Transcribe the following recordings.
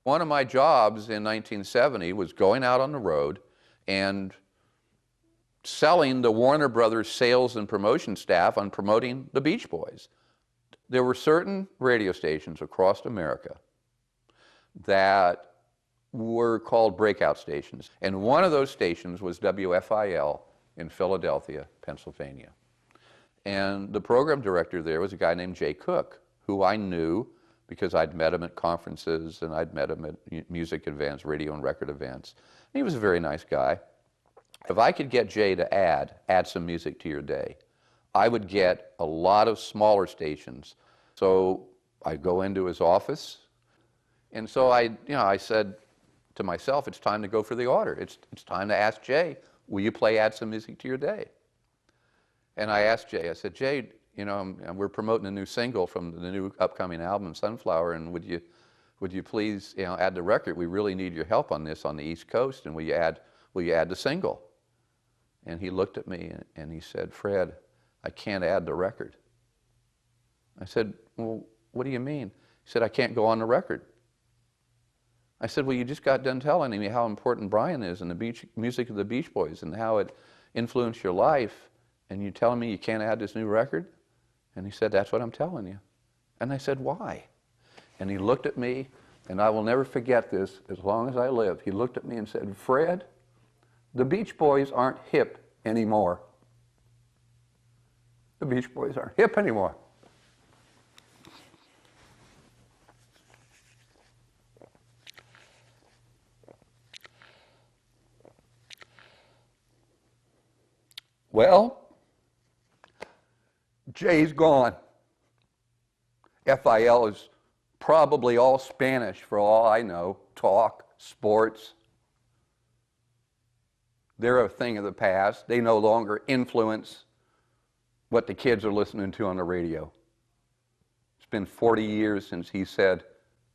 One of my jobs in 1970 was going out on the road and selling the Warner Brothers sales and promotion staff on promoting the Beach Boys. There were certain radio stations across America that were called breakout stations, and one of those stations was WFIL in Philadelphia, Pennsylvania. And the program director there was a guy named Jay Cook, who I knew because I'd met him at conferences and I'd met him at music events, radio and record events. And he was a very nice guy. If I could get Jay to add some music to your day, I would get a lot of smaller stations. So I'd go into his office, and so I said to myself, it's time to go for the order. It's time to ask Jay, will you add some music to your day? And I asked Jay, I said, Jay, we're promoting a new single from the new upcoming album, Sunflower, and would you please add the record? We really need your help on this on the East Coast, and will you add the single? And he looked at me and he said, Fred, I can't add the record. I said, well, what do you mean? He said, I can't go on the record. I said, well, you just got done telling me how important Brian is and the music of the Beach Boys and how it influenced your life, and you're telling me you can't add this new record? And he said, that's what I'm telling you. And I said, why? And he looked at me, and I will never forget this as long as I live. He looked at me and said, Fred, the Beach Boys aren't hip anymore. The Beach Boys aren't hip anymore. Well, Jay's gone. FIL is probably all Spanish for all I know. Talk, sports. They're a thing of the past. They no longer influence what the kids are listening to on the radio. It's been 40 years since he said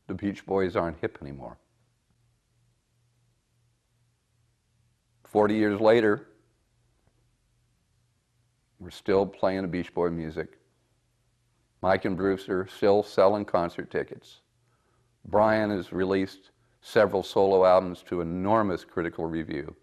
the Beach Boys aren't hip anymore. 40 years later, we're still playing the Beach Boy music. Mike and Bruce are still selling concert tickets. Brian has released several solo albums to enormous critical review.